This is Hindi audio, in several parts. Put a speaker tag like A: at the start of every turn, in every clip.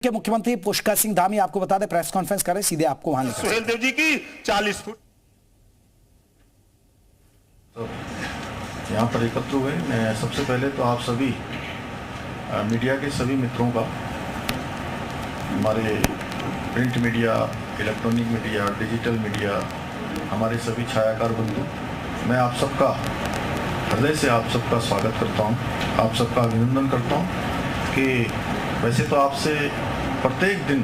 A: के मुख्यमंत्री पुष्कर सिंह धामी आपको बता दें प्रेस कॉन्फ्रेंस करें, सीधे आपको वहां लेकर
B: सुहेलदेव जी की 40 फुट
C: यहाँ पर एकत्र हुए। मैं सबसे पहले तो आप सभी मीडिया के सभी मित्रों का, हमारे print media, electronic media, digital media, हमारे सभी छायाकार बंधु, मैं आप सबका हृदय से आप सबका स्वागत करता हूँ, आप सबका अभिनंदन करता हूँ कि वैसे तो आपसे प्रत्येक दिन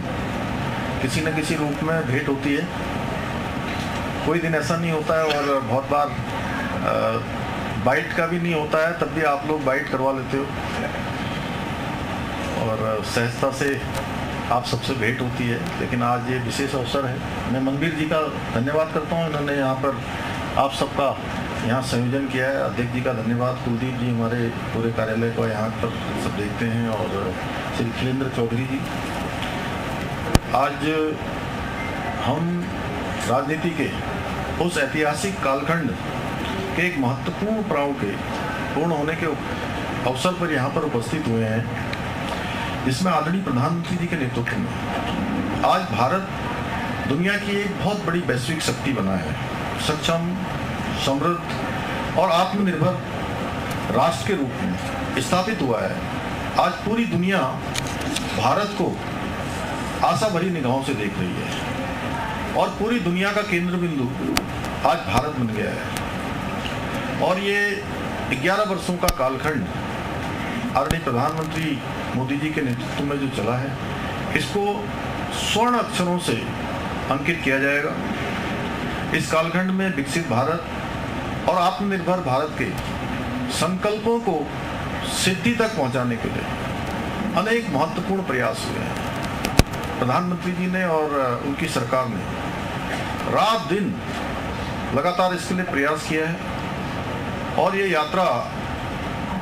C: किसी न किसी रूप में भेंट होती है, कोई दिन ऐसा नहीं होता है और बहुत बार बाइट का भी नहीं होता है, तब भी आप लोग बाइट करवा लेते हो और सहजता से आप सबसे भेंट होती है। लेकिन आज ये विशेष अवसर है। मैं मनबीर जी का धन्यवाद करता हूँ, इन्होंने यहाँ पर आप सबका यहाँ संयोजन किया है। अध्यक्ष जी का धन्यवाद, कुलदीप जी हमारे पूरे कार्यालय को यहाँ पर सब देखते हैं, और श्री खिलेंद्र चौधरी जी। आज हम राजनीति के उस ऐतिहासिक कालखंड के एक महत्वपूर्ण पड़ाव के पूर्ण होने के अवसर पर यहाँ पर उपस्थित हुए हैं, जिसमें आदरणीय प्रधानमंत्री जी के नेतृत्व में आज भारत दुनिया की एक बहुत बड़ी वैश्विक शक्ति बना है। सक्षम, समृद्ध और आत्मनिर्भर राष्ट्र के रूप में स्थापित हुआ है। आज पूरी दुनिया भारत को आशा भरी निगाहों से देख रही है और पूरी दुनिया का केंद्र बिंदु आज भारत बन गया है। और ये 11 वर्षों का कालखंड आदरणीय प्रधानमंत्री मोदी जी के नेतृत्व में जो चला है, इसको स्वर्ण अक्षरों से अंकित किया जाएगा। इस कालखंड में विकसित भारत और आत्मनिर्भर भारत के संकल्पों को सिद्धि तक पहुंचाने के लिए अनेक महत्वपूर्ण प्रयास हुए हैं। प्रधानमंत्री जी ने और उनकी सरकार ने रात दिन लगातार इसके लिए प्रयास किया है और ये यात्रा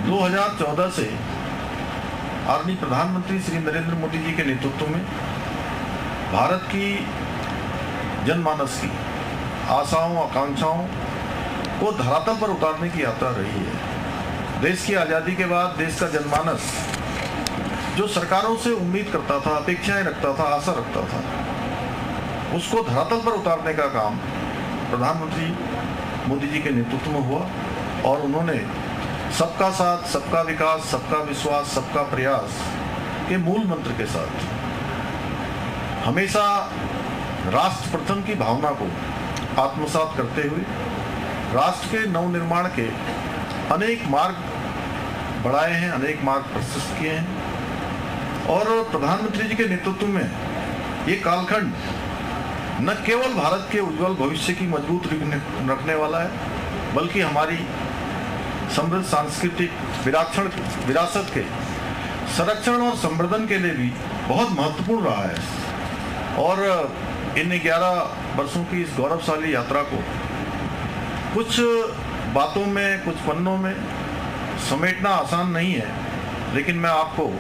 C: 2014 से आदरणीय प्रधानमंत्री श्री नरेंद्र मोदी जी के नेतृत्व में भारत की जनमानस की आशाओं, आकांक्षाओं को धरातल पर उतारने की यात्रा रही है। देश की आज़ादी के बाद देश का जनमानस जो सरकारों से उम्मीद करता था, अपेक्षाएं रखता था, आशा रखता था, उसको धरातल पर उतारने का काम प्रधानमंत्री मोदी जी के नेतृत्व में हुआ और उन्होंने सबका साथ, सबका विकास, सबका विश्वास, सबका प्रयास के मूल मंत्र के साथ हमेशा राष्ट्र प्रथम की भावना को आत्मसात करते हुए राष्ट्र के नवनिर्माण के अनेक मार्ग बढ़ाए हैं, अनेक मार्ग प्रशस्त किए हैं। और प्रधानमंत्री जी के नेतृत्व में ये कालखंड न केवल भारत के उज्जवल भविष्य की मजबूत रखने वाला है, बल्कि हमारी समृद्ध सांस्कृतिक विरासत के संरक्षण और संवर्धन के लिए भी बहुत महत्वपूर्ण रहा है। और इन 11 वर्षों की इस गौरवशाली यात्रा को कुछ बातों में, कुछ पन्नों में समेटना आसान नहीं है, लेकिन मैं आपको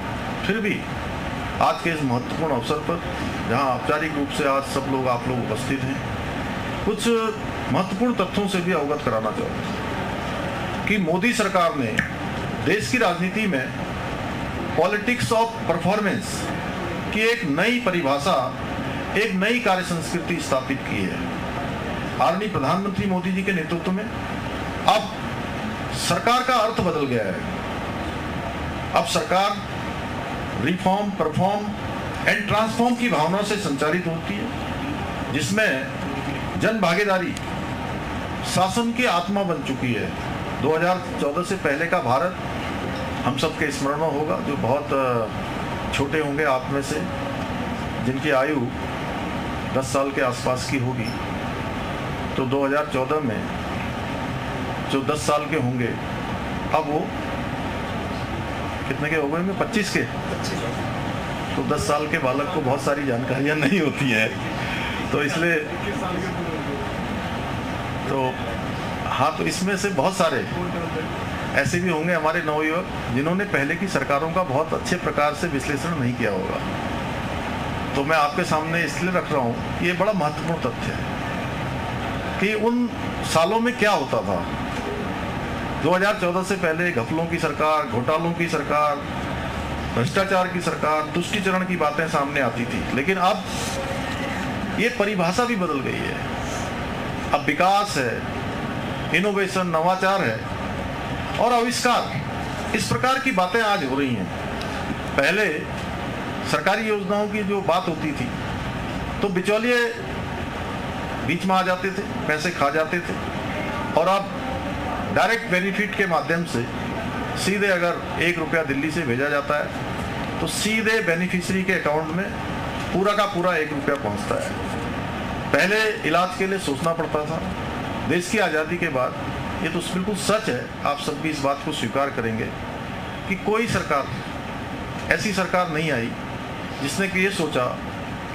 C: फिर भी आज के इस महत्वपूर्ण अवसर पर, जहां औपचारिक रूप से आज सब लोग आप लोग उपस्थित हैं, कुछ महत्वपूर्ण तथ्यों से भी अवगत कराना चाहूँगा कि मोदी सरकार ने देश की राजनीति में पॉलिटिक्स ऑफ परफॉर्मेंस की एक नई परिभाषा, एक नई कार्य संस्कृति स्थापित की है। आदरणीय प्रधानमंत्री मोदी जी के नेतृत्व में अब सरकार का अर्थ बदल गया है। अब सरकार रिफॉर्म, परफॉर्म एंड ट्रांसफॉर्म की भावना से संचालित होती है, जिसमें जन भागीदारी शासन की आत्मा बन चुकी है। 2014 से पहले का भारत हम सबके स्मरण में होगा, जो बहुत छोटे होंगे आप में से, जिनकी आयु 10 साल के आसपास की होगी, तो 2014 में जो 10 साल के होंगे, अब वो कितने के हो गए होंगे? 25 के। तो 10 साल के बालक को बहुत सारी जानकारियां नहीं होती हैं, तो इसलिए तो हाँ, तो इसमें से बहुत सारे ऐसे भी होंगे हमारे नवयुवक जिन्होंने पहले की सरकारों का बहुत अच्छे प्रकार से विश्लेषण नहीं किया होगा। तो मैं आपके सामने इसलिए रख रहा हूँ, ये बड़ा महत्वपूर्ण तथ्य है कि उन सालों में क्या होता था। 2014 से पहले घपलों की सरकार, घोटालों की सरकार, भ्रष्टाचार की सरकार, तुष्टिकरण की बातें सामने आती थी। लेकिन अब ये परिभाषा भी बदल गई है। अब विकास है, इनोवेशन, नवाचार है और आविष्कार, इस प्रकार की बातें आज हो रही हैं। पहले सरकारी योजनाओं की जो बात होती थी तो बिचौलिए बीच में आ जाते थे, पैसे खा जाते थे, और अब डायरेक्ट बेनिफिट के माध्यम से सीधे अगर 1 रुपया दिल्ली से भेजा जाता है तो सीधे बेनिफिशियरी के अकाउंट में पूरा का पूरा 1 रुपया पहुंचता है। पहले इलाज के लिए सोचना पड़ता था। देश की आज़ादी के बाद ये तो बिल्कुल सच है, आप सब भी इस बात को स्वीकार करेंगे कि कोई सरकार, ऐसी सरकार नहीं आई जिसने कि ये सोचा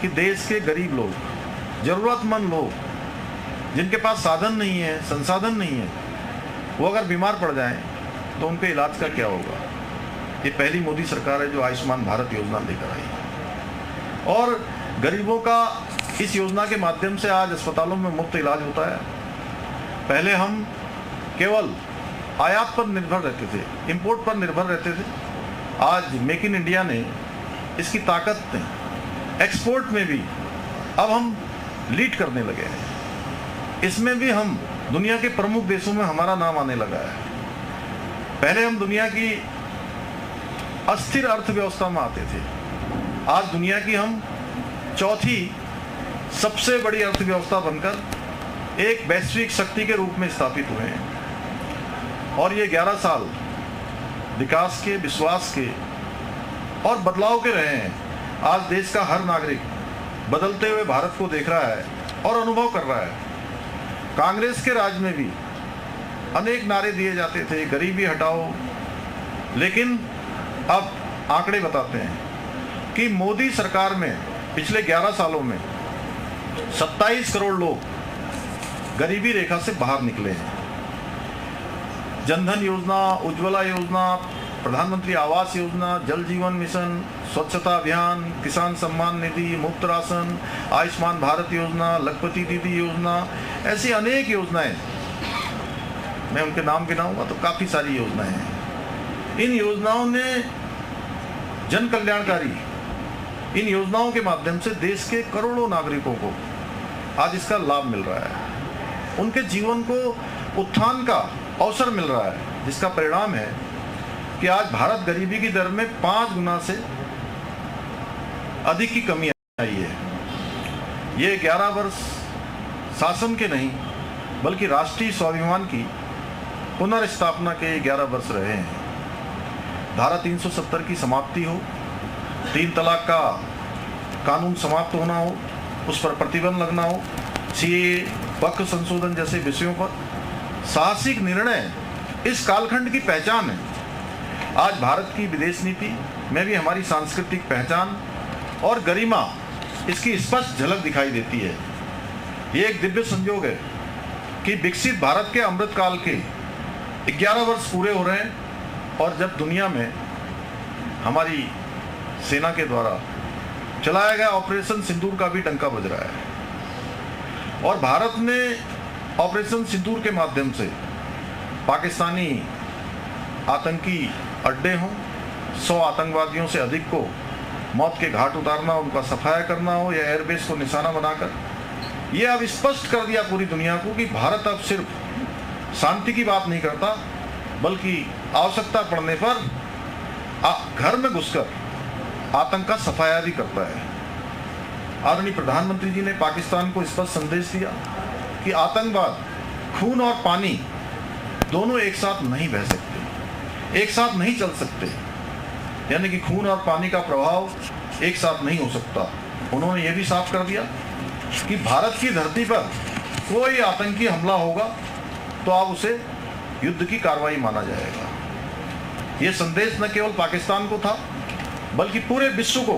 C: कि देश के गरीब लोग, ज़रूरतमंद लोग, जिनके पास साधन नहीं है, संसाधन नहीं है, वो अगर बीमार पड़ जाएं तो उनके इलाज का क्या होगा। ये पहली मोदी सरकार है जो आयुष्मान भारत योजना लेकर आई और गरीबों का इस योजना के माध्यम से आज अस्पतालों में मुफ्त इलाज होता है। पहले हम केवल आयात पर निर्भर रहते थे, इंपोर्ट पर निर्भर रहते थे। आज मेक इन इंडिया ने इसकी ताकत ने एक्सपोर्ट में भी अब हम लीड करने लगे हैं। इसमें भी हम दुनिया के प्रमुख देशों में हमारा नाम आने लगा है। पहले हम दुनिया की अस्थिर अर्थव्यवस्था में आते थे, आज दुनिया की हम चौथी सबसे बड़ी अर्थव्यवस्था बनकर एक वैश्विक शक्ति के रूप में स्थापित हुए हैं। और ये 11 साल विकास के, विश्वास के और बदलाव के रहे हैं। आज देश का हर नागरिक बदलते हुए भारत को देख रहा है और अनुभव कर रहा है। कांग्रेस के राज में भी अनेक नारे दिए जाते थे, गरीबी हटाओ, लेकिन अब आंकड़े बताते हैं कि मोदी सरकार में पिछले 11 सालों में 27 करोड़ लोग गरीबी रेखा से बाहर निकले हैं। जनधन योजना, उज्ज्वला योजना, प्रधानमंत्री आवास योजना, जल जीवन मिशन, स्वच्छता अभियान, किसान सम्मान निधि, मुफ्त राशन, आयुष्मान भारत योजना, लखपति दीदी योजना, ऐसी अनेक योजनाएं, मैं उनके नाम गिनाऊंगा तो काफ़ी सारी योजनाएं हैं। इन योजनाओं ने जन कल्याणकारी, इन योजनाओं के माध्यम से देश के करोड़ों नागरिकों को आज इसका लाभ मिल रहा है। उनके जीवन को उत्थान का अवसर मिल रहा है, जिसका परिणाम है कि आज भारत गरीबी की दर में 5 गुना से अधिक की कमी आई है। ये 11 वर्ष शासन के नहीं बल्कि राष्ट्रीय स्वाभिमान की पुनर्स्थापना के 11 वर्ष रहे हैं। धारा 370 की समाप्ति हो, 3 तलाक का कानून समाप्त होना हो, उस पर प्रतिबंध लगना हो, सीए, वक्फ संशोधन जैसे विषयों पर साहसिक निर्णय इस कालखंड की पहचान है। आज भारत की विदेश नीति में भी हमारी सांस्कृतिक पहचान और गरिमा, इसकी स्पष्ट झलक दिखाई देती है। ये एक दिव्य संयोग है कि विकसित भारत के अमृतकाल के 11 वर्ष पूरे हो रहे हैं और जब दुनिया में हमारी सेना के द्वारा चलाया गया ऑपरेशन सिंदूर का भी डंका बज रहा है। और भारत ने ऑपरेशन सिंदूर के माध्यम से पाकिस्तानी आतंकी अड्डे हों, 100 आतंकवादियों से अधिक को मौत के घाट उतारना, उनका सफाया करना हो या एयरबेस को निशाना बनाकर, ये अब स्पष्ट कर दिया पूरी दुनिया को कि भारत अब सिर्फ शांति की बात नहीं करता बल्कि आवश्यकता पड़ने पर घर में घुसकर आतंक का सफाया भी करता है। आदरणीय प्रधानमंत्री जी ने पाकिस्तान को स्पष्ट संदेश दिया कि आतंकवाद, खून और पानी दोनों एक साथ नहीं बह सकते, एक साथ नहीं चल सकते, यानी कि खून और पानी का प्रभाव एक साथ नहीं हो सकता। उन्होंने ये भी साफ कर दिया कि भारत की धरती पर कोई आतंकी हमला होगा तो अब उसे युद्ध की कार्रवाई माना जाएगा। ये संदेश न केवल पाकिस्तान को था बल्कि पूरे विश्व को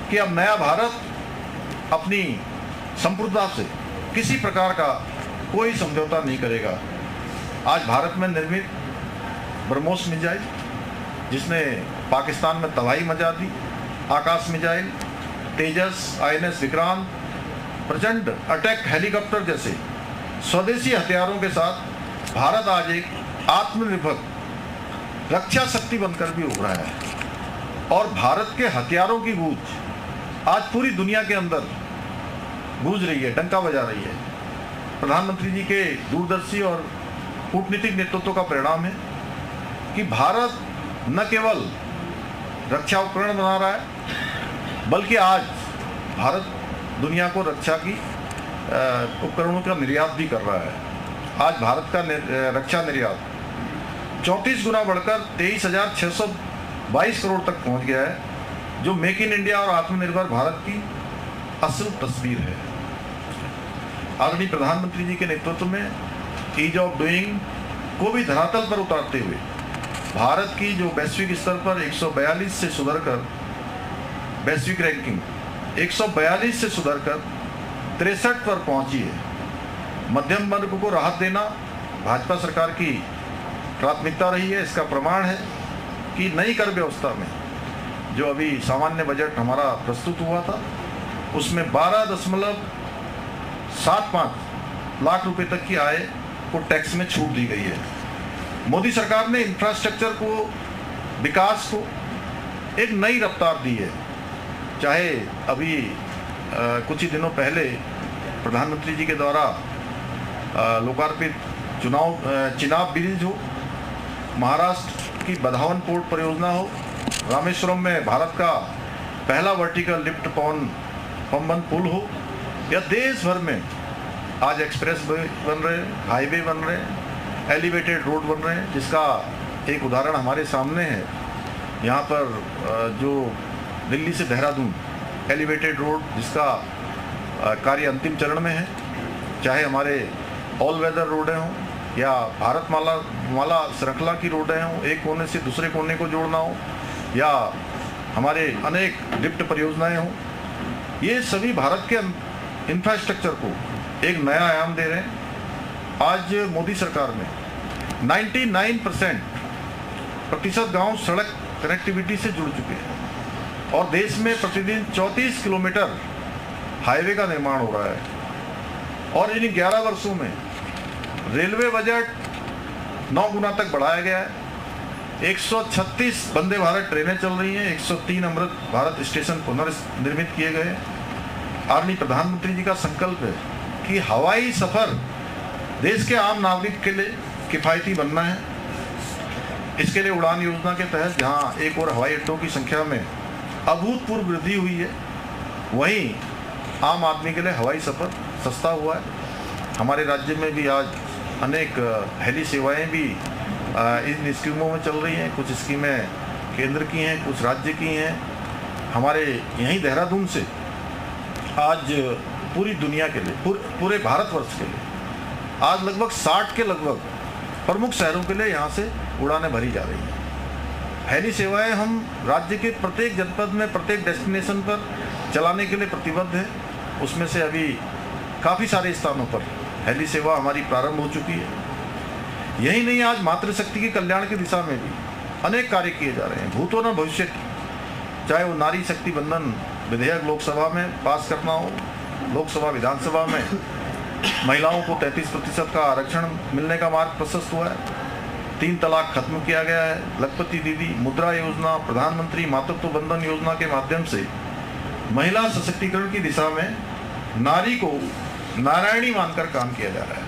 C: कि अब नया भारत अपनी संप्रभुता से किसी प्रकार का कोई समझौता नहीं करेगा। आज भारत में निर्मित ब्रह्मोस मिसाइल, जिसने पाकिस्तान में तबाही मचा दी, आकाश मिसाइल, तेजस, INS विक्रांत, प्रचंड अटैक हेलीकॉप्टर जैसे स्वदेशी हथियारों के साथ भारत आज एक आत्मनिर्भर रक्षा शक्ति बनकर भी उभरा है। और भारत के हथियारों की गूंज आज पूरी दुनिया के अंदर गूंज रही है, डंका बजा रही है। प्रधानमंत्री जी के दूरदर्शी और कूटनीतिक नेतृत्व का परिणाम है कि भारत न केवल रक्षा उपकरण बना रहा है, बल्कि आज भारत दुनिया को रक्षा की उपकरणों का निर्यात भी कर रहा है। आज भारत का रक्षा निर्यात 34 गुना बढ़कर 23,622 करोड़ तक पहुंच गया है, जो मेक इन इंडिया और आत्मनिर्भर भारत की असल तस्वीर है। आदरणीय प्रधानमंत्री जी के नेतृत्व में ईज ऑफ डूइंग को भी धरातल पर उतारते हुए भारत की जो वैश्विक स्तर पर 142 से सुधरकर वैश्विक रैंकिंग 142 से सुधरकर 63 पर पहुंची है। मध्यम वर्ग को राहत देना भाजपा सरकार की प्राथमिकता रही है। इसका प्रमाण है कि नई कर व्यवस्था में जो अभी सामान्य बजट हमारा प्रस्तुत हुआ था, उसमें 12.75 लाख रुपए तक की आय को टैक्स में छूट दी गई है। मोदी सरकार ने इंफ्रास्ट्रक्चर को, विकास को एक नई रफ्तार दी है। चाहे अभी कुछ ही दिनों पहले प्रधानमंत्री जी के द्वारा लोकार्पित चिनाब ब्रिज हो, महाराष्ट्र की बधावन पोर्ट परियोजना हो, रामेश्वरम में भारत का पहला वर्टिकल लिफ्ट पंबन पुल हो, या देश भर में आज एक्सप्रेस वे बन रहे हैं, हाईवे बन रहे हैं, एलिवेटेड रोड बन रहे हैं, जिसका एक उदाहरण हमारे सामने है। यहाँ पर जो दिल्ली से देहरादून एलिवेटेड रोड, जिसका कार्य अंतिम चरण में है, चाहे हमारे ऑल वेदर रोडें हों या भारत माला श्रृंखला की रोडें हों, एक कोने से दूसरे कोने को जोड़ना हो, या हमारे अनेक लिफ्ट परियोजनाएं हों, ये सभी भारत के इंफ्रास्ट्रक्चर को एक नया आयाम दे रहे हैं। आज मोदी सरकार में 99% गांव सड़क कनेक्टिविटी से जुड़ चुके हैं और देश में प्रतिदिन 34 किलोमीटर हाईवे का निर्माण हो रहा है। और इन 11 वर्षों में रेलवे बजट 9 गुना तक बढ़ाया गया है। 136 वंदे भारत ट्रेनें चल रही हैं, 103 अमृत भारत स्टेशन पुनर्निर्मित किए गए। आदरणीय प्रधानमंत्री जी का संकल्प है कि हवाई सफर देश के आम नागरिक के लिए किफायती बनना है। इसके लिए उड़ान योजना के तहत जहां एक और हवाई अड्डों की संख्या में अभूतपूर्व वृद्धि हुई है, वहीं आम आदमी के लिए हवाई सफर सस्ता हुआ है। हमारे राज्य में भी आज अनेक हेली सेवाएं भी इन स्कीमों में चल रही हैं। कुछ स्कीमें केंद्र की हैं, कुछ राज्य की हैं। हमारे यहीं देहरादून से आज पूरी दुनिया के लिए, पूरे भारतवर्ष के लिए आज लगभग 60 के लगभग प्रमुख शहरों के लिए यहाँ से उड़ानें भरी जा रही हैं। हेली सेवाएं हम राज्य के प्रत्येक जनपद में, प्रत्येक डेस्टिनेशन पर चलाने के लिए प्रतिबद्ध है। उसमें से अभी काफ़ी सारे स्थानों पर हेली सेवा हमारी प्रारंभ हो चुकी है। यही नहीं, आज मातृशक्ति के कल्याण की दिशा में भी अनेक कार्य किए जा रहे हैं। भूतो न भविष्य की, चाहे वो नारी शक्ति बंधन विधेयक लोकसभा में पास करना हो, लोकसभा विधानसभा में महिलाओं को 33% का आरक्षण मिलने का मार्ग प्रशस्त हुआ है। 3 तलाक खत्म किया गया है। लखपति दीदी, मुद्रा योजना, प्रधानमंत्री मातृत्व बंधन योजना के माध्यम से महिला सशक्तिकरण की दिशा में नारी को नारायणी मानकर काम किया जा रहा है।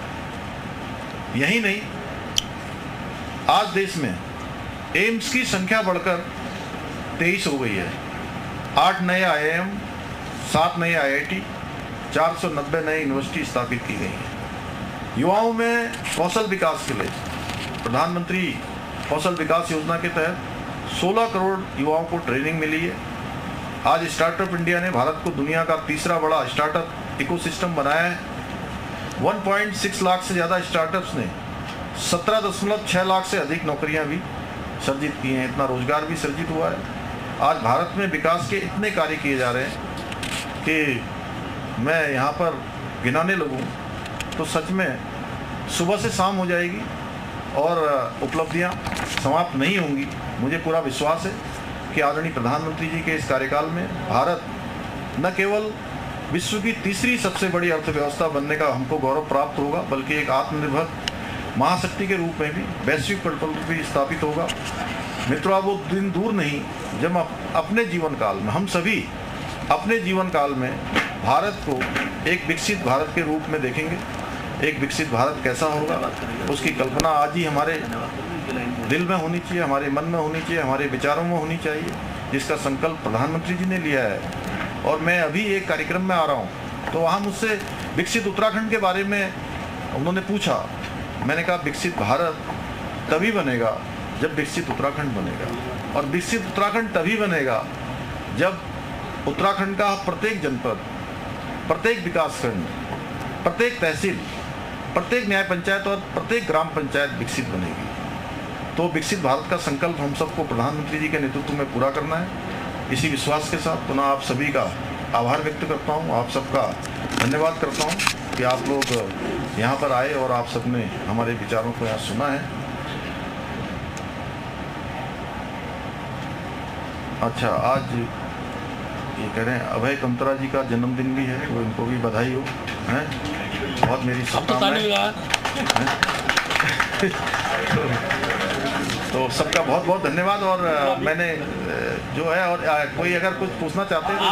C: यही नहीं, आज देश में एम्स की संख्या बढ़कर 23 हो गई है। 8 नए IIM, 7 नए IIT, 490 नई यूनिवर्सिटी स्थापित की गई हैं। युवाओं में कौशल विकास के लिए प्रधानमंत्री कौशल विकास योजना के तहत 16 करोड़ युवाओं को ट्रेनिंग मिली है। आज स्टार्टअप इंडिया ने भारत को दुनिया का तीसरा बड़ा स्टार्टअप इकोसिस्टम बनाया है। 1.6 लाख से ज़्यादा स्टार्टअप्स ने 17.6 लाख से अधिक नौकरियां भी सर्जित की हैं। इतना रोजगार भी सर्जित हुआ है। आज भारत में विकास के इतने कार्य किए जा रहे हैं कि मैं यहाँ पर गिनाने लगूँ तो सच में सुबह से शाम हो जाएगी और उपलब्धियाँ समाप्त नहीं होंगी। मुझे पूरा विश्वास है कि आदरणीय प्रधानमंत्री जी के इस कार्यकाल में भारत न केवल विश्व की तीसरी सबसे बड़ी अर्थव्यवस्था बनने का हमको गौरव प्राप्त होगा, बल्कि एक आत्मनिर्भर महाशक्ति के रूप में भी वैश्विक पटल पर भी स्थापित होगा। मित्रों, अब वो दिन दूर नहीं जब अपने जीवन काल में हम सभी अपने जीवन काल में भारत को एक विकसित भारत के रूप में देखेंगे। एक विकसित भारत कैसा होगा उसकी कल्पना आज ही हमारे दिल में होनी चाहिए, हमारे मन में होनी चाहिए, हमारे विचारों में होनी चाहिए, जिसका संकल्प प्रधानमंत्री जी ने लिया है। और मैं अभी एक कार्यक्रम में आ रहा हूँ तो वहाँ मुझसे विकसित उत्तराखंड के बारे में उन्होंने पूछा। मैंने कहा विकसित भारत तभी बनेगा जब विकसित उत्तराखंड बनेगा, और विकसित उत्तराखंड तभी बनेगा जब उत्तराखंड का प्रत्येक जनपद, प्रत्येक विकासखंड, प्रत्येक तहसील, प्रत्येक न्याय पंचायत और प्रत्येक ग्राम पंचायत विकसित बनेगी। तो विकसित भारत का संकल्प हम सबको प्रधानमंत्री जी के नेतृत्व में पूरा करना है। इसी विश्वास के साथ पुनः आप सभी का आभार व्यक्त करता हूँ, आप सबका धन्यवाद करता हूँ कि आप लोग यहाँ पर आए और आप सबने हमारे विचारों को यहाँ सुना है। अच्छा, आज ये कह रहे हैं अभय कंतरा जी का जन्मदिन भी है, तो इनको भी बधाई हो, हैं? बहुत मेरी शुभकामनाएं। तो सबका बहुत बहुत धन्यवाद। और मैंने जो है, और कोई अगर कुछ पूछना चाहते हैं तो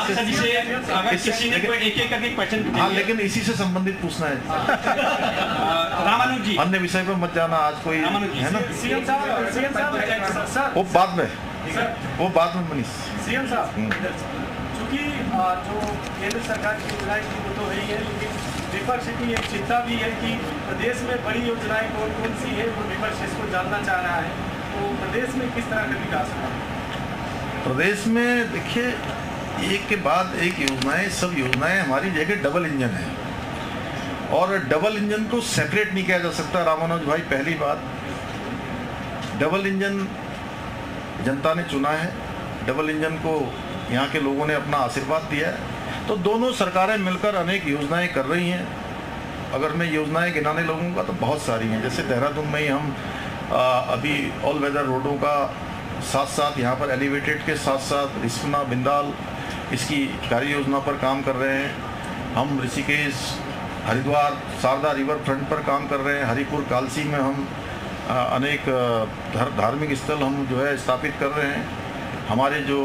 C: हाँ, लेकिन इसी से संबंधित पूछना है।
B: रामानुज जी,
C: अन्य विषय पर मत जाना आज कोई, है ना?
B: सीएम साहब,
C: वो बाद में, वो बाद में मनीष।
B: सीएम साहब, चूंकि जो केंद्र सरकार की योजनाएं की वो तो है ही है, लेकिन विपक्ष की एक चिंता भी है कि प्रदेश में बड़ी योजनाएं कौन कौन सी है, वो विपक्ष इसको जानना चाह रहा है। तो प्रदेश में किस तरह का विकास हुआ?
C: प्रदेश में देखिए, एक के बाद एक योजनाएं, सब योजनाएं हमारी जगह डबल इंजन है, और डबल इंजन को सेपरेट नहीं किया जा सकता। रामानुज भाई, पहली बात, डबल इंजन जनता ने चुना है, डबल इंजन को यहाँ के लोगों ने अपना आशीर्वाद दिया है। तो दोनों सरकारें मिलकर अनेक योजनाएं कर रही हैं। अगर मैं योजनाएं गिनाने लगूंगा तो बहुत सारी हैं। जैसे देहरादून में ही हम अभी ऑल वेदर रोडों का साथ साथ यहाँ पर एलिवेटेड के साथ साथ रिस्पना बिंदाल इसकी कार्य योजना पर काम कर रहे हैं। हम ऋषिकेश, हरिद्वार, शारदा रिवर फ्रंट पर काम कर रहे हैं। हरिपुर, कालसी में हम अनेक धार्मिक स्थल हम जो है स्थापित कर रहे हैं। हमारे जो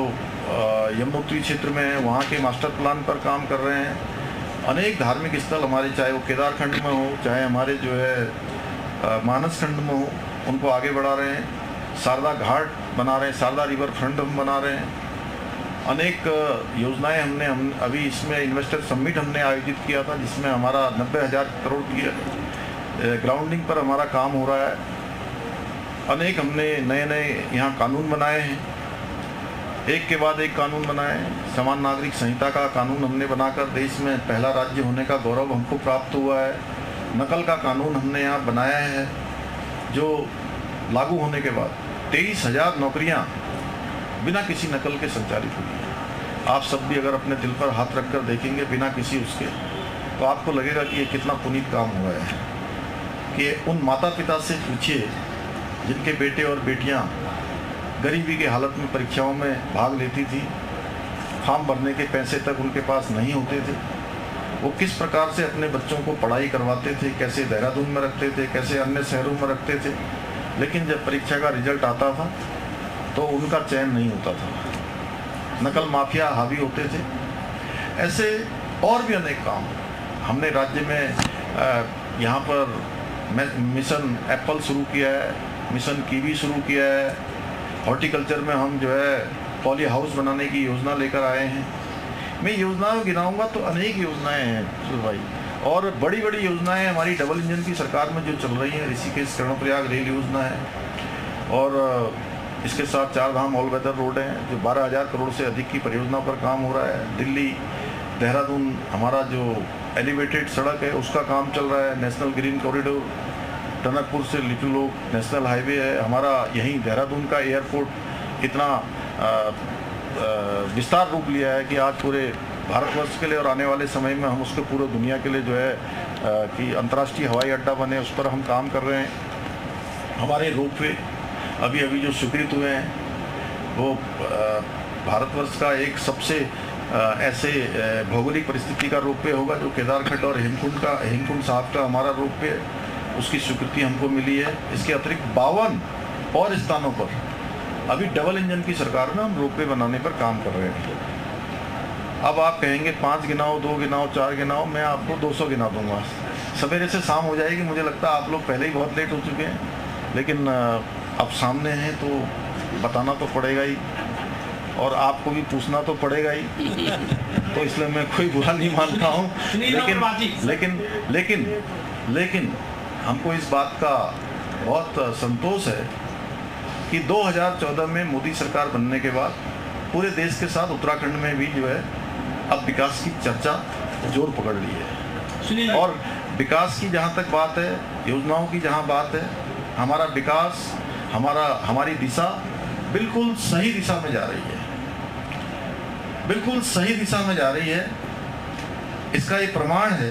C: यमुनोत्री क्षेत्र में है वहाँ के मास्टर प्लान पर काम कर रहे हैं। अनेक धार्मिक स्थल हमारे, चाहे वो केदारखंड में हो, चाहे हमारे जो है मानस खंड में हो, उनको आगे बढ़ा रहे हैं। शारदा घाट बना रहे हैं, शारदा रिवर फ्रंट हम बना रहे हैं। अनेक योजनाएं हम अभी इसमें इन्वेस्टर समिट हमने आयोजित किया था, जिसमें हमारा 90,000 करोड़ की ग्राउंडिंग पर हमारा काम हो रहा है। अनेक हमने नए नए यहाँ कानून बनाए हैं, एक के बाद एक कानून बनाए। समान नागरिक संहिता का कानून हमने बनाकर देश में पहला राज्य होने का गौरव हमको प्राप्त हुआ है। नकल का कानून हमने यहाँ बनाया है, जो लागू होने के बाद 23,000 नौकरियाँ बिना किसी नकल के संचालित हुई हैं। आप सब भी अगर अपने दिल पर हाथ रखकर देखेंगे बिना किसी उसके, तो आपको लगेगा कि ये कितना पुनीत काम हुआ है। कि उन माता पिता से पूछिए जिनके बेटे और बेटियाँ गरीबी की हालत में परीक्षाओं में भाग लेती थी, फॉर्म भरने के पैसे तक उनके पास नहीं होते थे, वो किस प्रकार से अपने बच्चों को पढ़ाई करवाते थे, कैसे देहरादून में रखते थे, कैसे अन्य शहरों में रखते थे। लेकिन जब परीक्षा का रिजल्ट आता था तो उनका चयन नहीं होता था, नकल माफिया हावी होते थे। ऐसे और भी अनेक काम हमने राज्य में यहाँ पर मिशन एप्पल शुरू किया है, मिशन कीवी शुरू किया है। हॉर्टिकल्चर में हम जो है पॉली हाउस बनाने की योजना लेकर आए हैं। मैं योजनाओं गिनाऊंगा तो अनेक योजनाएं हैं भाई, और बड़ी बड़ी योजनाएं हमारी डबल इंजन की सरकार में जो चल रही हैं। ऋषिकेश कर्णप्रयाग रेल योजना है, और इसके साथ 4 धाम ऑल वेदर रोड हैं जो 12,000 करोड़ से अधिक की परियोजना पर काम हो रहा है। दिल्ली देहरादून हमारा जो एलिवेटेड सड़क है उसका काम चल रहा है। नेशनल ग्रीन कॉरिडोर टनकपुर से लिटुलोक नेशनल हाईवे है हमारा। यहीं देहरादून का एयरपोर्ट इतना विस्तार रूप लिया है कि आज पूरे भारतवर्ष के लिए और आने वाले समय में हम उसके पूरे दुनिया के लिए जो है कि अंतर्राष्ट्रीय हवाई अड्डा बने, उस पर हम काम कर रहे हैं। हमारे रोपवे अभी जो स्वीकृत हुए हैं वो भारतवर्ष का एक सबसे ऐसे भौगोलिक परिस्थिति का रोपवे होगा जो केदारखंड और हेमकुंड साहब का हमारा रोपवे उसकी स्वीकृति हमको मिली है। इसके अतिरिक्त 52 और स्थानों पर अभी डबल इंजन की सरकार में हम रोपवे बनाने पर काम कर रहे हैं। अब आप कहेंगे 5 गिनाओ, 2 गिनाओ, 4 गिनाओ, मैं आपको 200 गिना दूंगा। सवेरे से शाम हो जाएगी। मुझे लगता है आप लोग पहले ही बहुत लेट हो चुके हैं, लेकिन अब सामने हैं तो बताना तो पड़ेगा ही, और आपको भी पूछना तो पड़ेगा ही। तो इसलिए मैं कोई बुरा नहीं मान रहा हूँ, लेकिन हमको इस बात का बहुत संतोष है कि 2014 में मोदी सरकार बनने के बाद पूरे देश के साथ उत्तराखंड में भी जो है अब विकास की चर्चा जोर पकड़ ली है। और विकास की जहाँ तक बात है, योजनाओं की जहाँ बात है, हमारा विकास, हमारी दिशा बिल्कुल सही दिशा में जा रही है, बिल्कुल सही दिशा में जा रही है। इसका एक प्रमाण है